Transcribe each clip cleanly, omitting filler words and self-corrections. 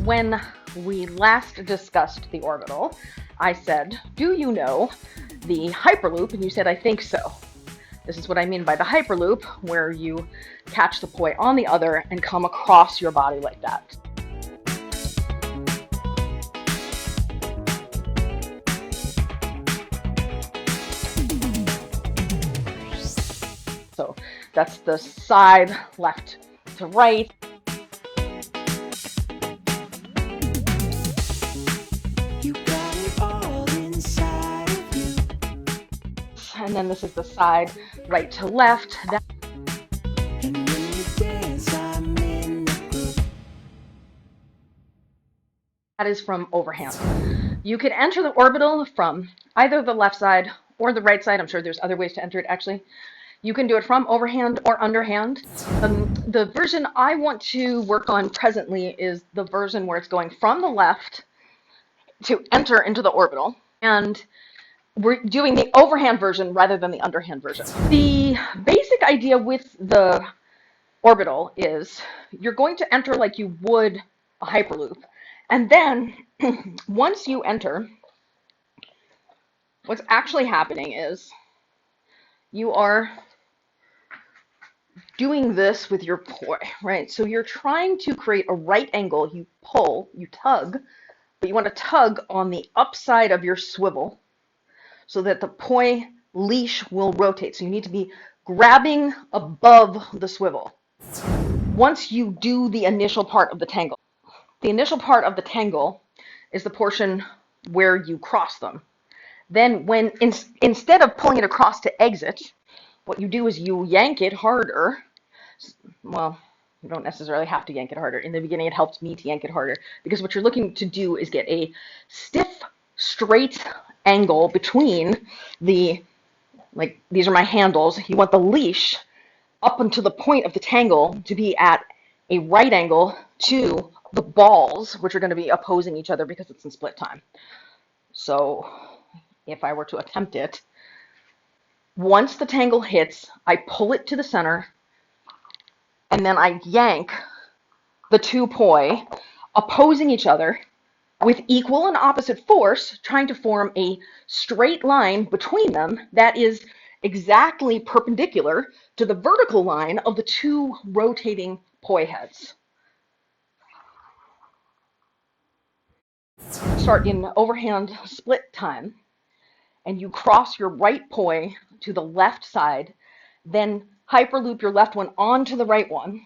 When we last discussed the orbital, I said, do you know the Hyperloop? And you said, I think so. This is what I mean by the Hyperloop, where you catch the poi on the other and come across your body like that. So that's the side left to right. And then this is the side right to left. That is from overhand. You can enter the orbital from either the left side or the right side. I'm sure there's other ways to enter it actually. You can do it from overhand or underhand. The version I want to work on presently is the version where it's going from the left to enter into the orbital. And we're doing the overhand version rather than the underhand version. The basic idea with the orbital is you're going to enter like you would a Hyperloop. And then once you enter, what's actually happening is you are doing this with your poi, right? So you're trying to create a right angle. You pull, you tug, but you want to tug on the upside of your swivel so that the poi leash will rotate. So you need to be grabbing above the swivel once you do the initial part of the tangle. The initial part of the tangle is the portion where you cross them. Then when instead of pulling it across to exit, what you do is you yank it harder. Well, you don't necessarily have to yank it harder. In the beginning, it helped me to yank it harder because what you're looking to do is get a stiff, straight angle between the, like these are my handles. You want the leash up until the point of the tangle to be at a right angle to the balls, which are going to be opposing each other because it's in split time. So if I were to attempt it, once the tangle hits, I pull it to the center, and then I yank the two poi opposing each other with equal and opposite force, trying to form a straight line between them that is exactly perpendicular to the vertical line of the two rotating poi heads. Start in overhand split time, and you cross your right poi to the left side, then hyperloop your left one onto the right one.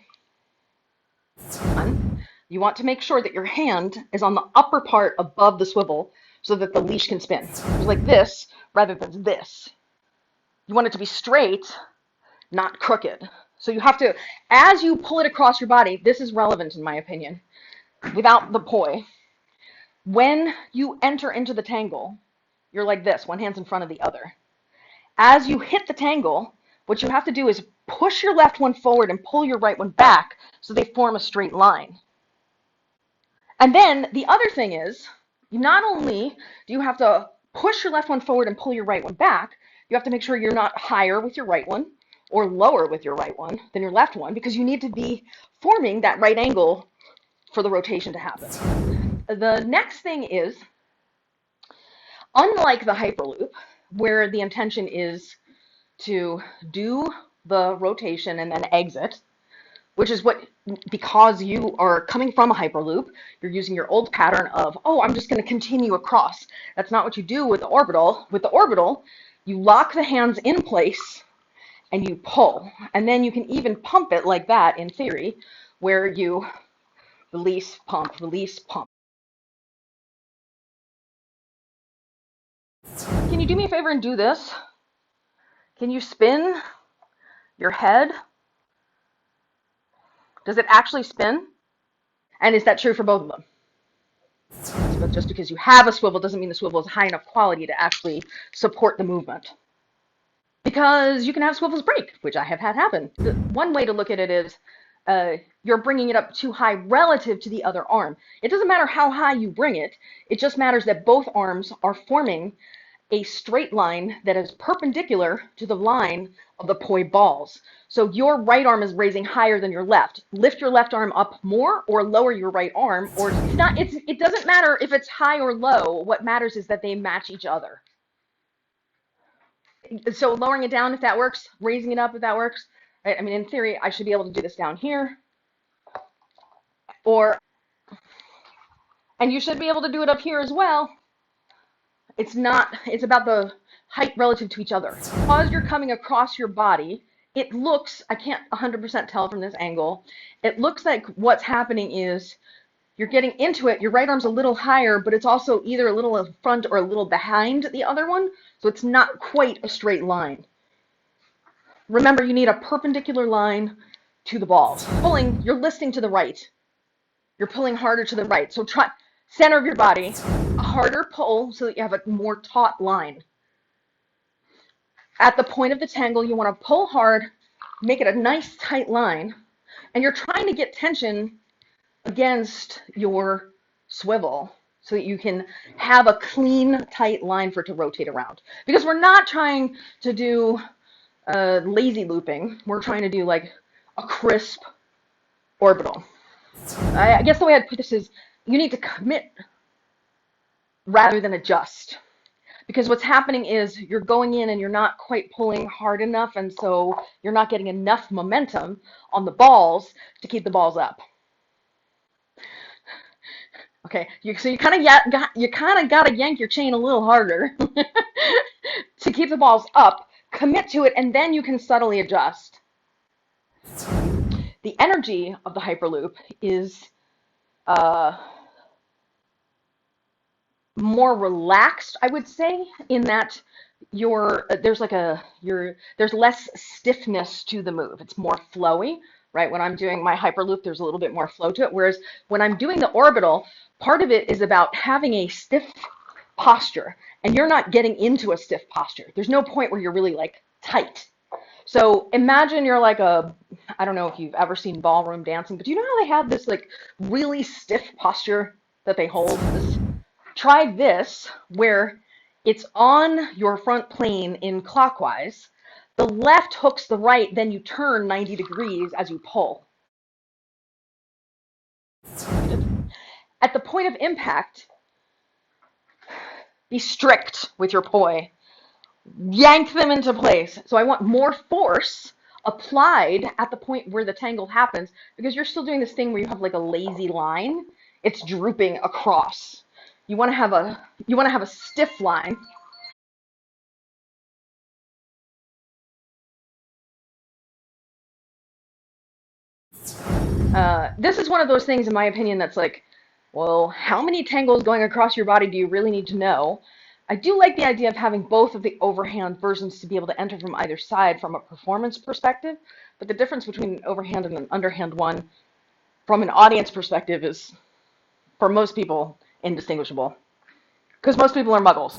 You want to make sure that your hand is on the upper part above the swivel so that the leash can spin. It's like this rather than this. You want it to be straight, not crooked. So you have to, as you pull it across your body, this is relevant in my opinion, without the poi. When you enter into the tangle, you're like this, one hand's in front of the other. As you hit the tangle, what you have to do is push your left one forward and pull your right one back so they form a straight line. And then the other thing is, not only do you have to push your left one forward and pull your right one back, you have to make sure you're not higher with your right one or lower with your right one than your left one, because you need to be forming that right angle for the rotation to happen. The next thing is, unlike the Hyperloop, where the intention is to do the rotation and then exit, which is what, because you are coming from a Hyperloop, you're using your old pattern of, oh, I'm just going to continue across. That's not what you do with the orbital. With the orbital, you lock the hands in place and you pull. And then you can even pump it like that in theory, where you release, pump, release, pump. Can you do me a favor and do this? Can you spin your head? Does it actually spin? And is that true for both of them? But just because you have a swivel doesn't mean the swivel is high enough quality to actually support the movement. Because you can have swivels break, which I have had happen. One way to look at it is you're bringing it up too high relative to the other arm. It doesn't matter how high you bring it. It just matters that both arms are forming a straight line that is perpendicular to the line of the poi balls. So your right arm is raising higher than your left. Lift your left arm up more or lower your right arm, or it doesn't matter if it's high or low. What matters is that they match each other. So lowering it down if that works, raising it up if that works. Right? I mean, in theory, I should be able to do this down here, and you should be able to do it up here as well. It's about the height relative to each other. Because you're coming across your body, it looks, I can't 100% tell from this angle, it looks like what's happening is you're getting into it, your right arm's a little higher, but it's also either a little in front or a little behind the other one, so it's not quite a straight line. Remember, you need a perpendicular line to the balls. Pulling, you're listing to the right. You're pulling harder to the right. So try center of your body, a harder pull so that you have a more taut line. At the point of the tangle, you want to pull hard, make it a nice tight line, and you're trying to get tension against your swivel so that you can have a clean, tight line for it to rotate around. Because we're not trying to do lazy looping. We're trying to do like a crisp orbital. I guess the way I'd put this is you need to commit rather than adjust. Because what's happening is you're going in and you're not quite pulling hard enough, and so you're not getting enough momentum on the balls to keep the balls up. Okay, so you kind of got to yank your chain a little harder to keep the balls up. Commit to it, and then you can subtly adjust. The energy of the Hyperloop is more relaxed, I would say, in that there's less stiffness to the move. It's more flowy, right? When I'm doing my Hyperloop, there's a little bit more flow to it. Whereas when I'm doing the orbital, part of it is about having a stiff posture, and you're not getting into a stiff posture. There's no point where you're really like tight. So imagine you're like I don't know if you've ever seen ballroom dancing, but do you know how they have this like really stiff posture that they hold? Try this, where it's on your front plane in clockwise. The left hooks the right, then you turn 90 degrees as you pull. At the point of impact, be strict with your poi. Yank them into place. So I want more force applied at the point where the tangle happens, because you're still doing this thing where you have like a lazy line. It's drooping across. You want to have a stiff line. This is one of those things, in my opinion, that's like, well, how many tangles going across your body do you really need to know? I do like the idea of having both of the overhand versions to be able to enter from either side from a performance perspective, but the difference between an overhand and an underhand one from an audience perspective is, for most people, indistinguishable, because most people are muggles.